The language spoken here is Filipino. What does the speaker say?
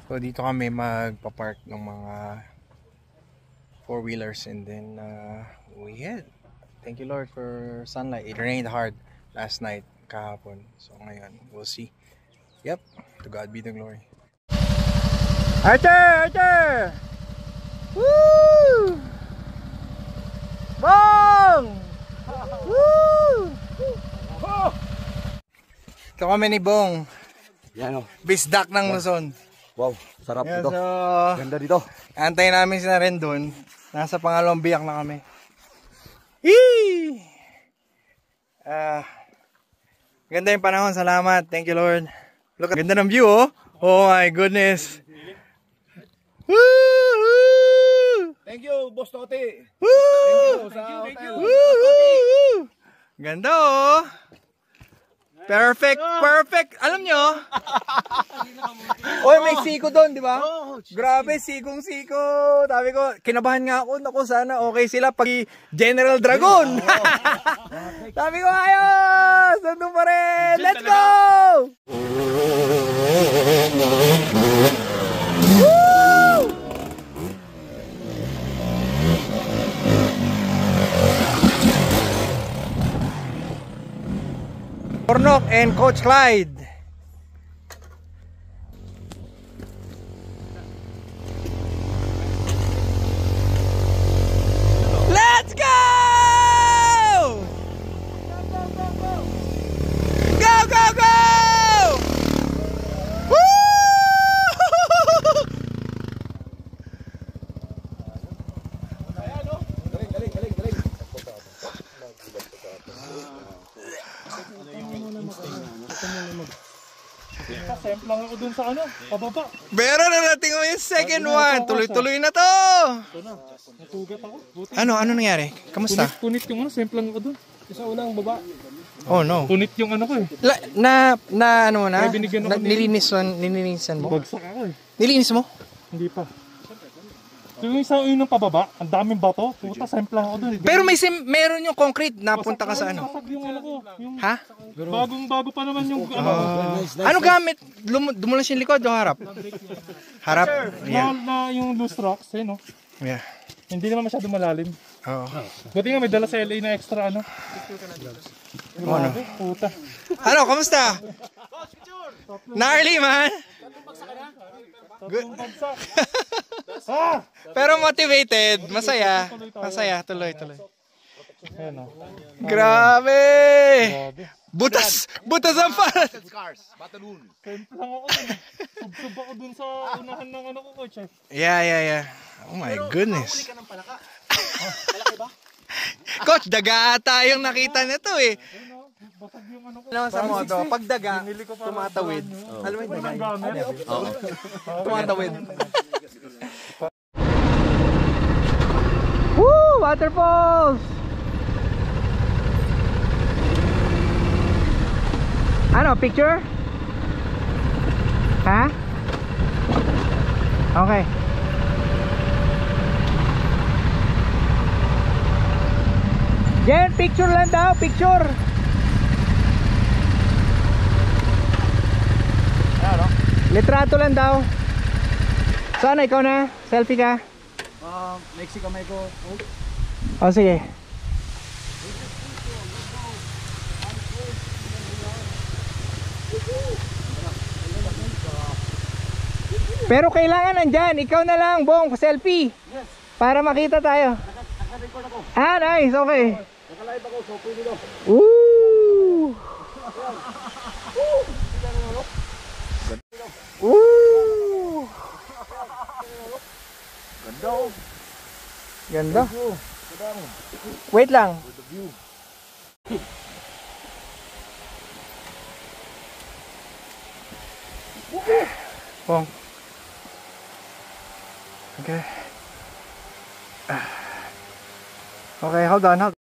So dito kami magpa-park ng mga four-wheelers and then we head. Thank you Lord for sunlight. It rained hard last night, kahapon. So ngayon, we'll see. Yep, to God be the glory. Arthur! Arthur! Woo! Bong! Woo! Ito kami ni Bong. Yan o. Bisdak ng Luzon. Wow, sarap Yeah, ito. so, ganda dito. antayin namin sila rin dun. Nasa pangalawang biyak na kami. Yee! Ganda yung panahon. Salamat. Thank you Lord. Look, ganda ng view oh. Oh my goodness. Woo! Thank you, Boss Toti. Woo! Thank you. Woo! Ganda oh. Perfect, perfect. Alam nyo? Oy, may siko doon, di ba? Grabe, sikong-siko. Sabi ko, kinabahan nga ako. Naku, sana okay sila pag General Dragon. Sabi ko, ayos! Nandun pa rin. Let's go! Woo! Pornok and Coach Clyde. Let's go! Go, go, go! Woo! Semplang ako dun sa ano, pababa. Meron na natin yung second one. Tuloy-tuloy na to. Natugat ako. Ano nangyari? Kamusta? Punit yung ano, semplang ako dun. Isa unang baba. Oh no. Punit yung ano ko eh. Ano na? May binigyan ako Nilinisan mo? Bagsak ako eh. Nilinis mo? Hindi pa. So yung isa unang pababa, ang daming bato. Puta, semplang ako dun. Pero meron yung concrete napunta ka sa ano? Basag yung ano ko. Yung Ha? bagong-bago pa naman yung ano. Ano gamit? Dumulas yung likod o harap? Harap? Yeah. Na yung loose rocks eh no. Yeah. Hindi naman masyado malalim. Oo. Buti nga may dala sa LA na extra ano. Ano? Puta. Ano, kamusta? Gnarly man. Good. Pero motivated, masaya. Masaya, tuloy. Ayan o. Grabe! Butas ang pan! Semplang ako dun. Subsub ako dun sa unahan ng ano ko, coach eh. Yeah. Oh my goodness. Coach, daga tayong nakita nito eh. Basag yung ano ko. Alam sa moto, pag daga, tumatawid. Alam mo yung daga? Tumatawid. Woo! Waterfalls! Ano, picture? Ha? Okay. Jen, picture lang daw, picture. Ano? Litrato lang daw. Sana ikaw na? Selfie ka? Mexico, Mexico. O sige. Pero kailangan nandyan. Ikaw na lang, Bong, selfie. Para makita tayo. Ah, nice, okay. Nakalive ako, so pwede daw. Woo! Woo! Ganda. Wait lang. Bong. Okay. Okay, hold on.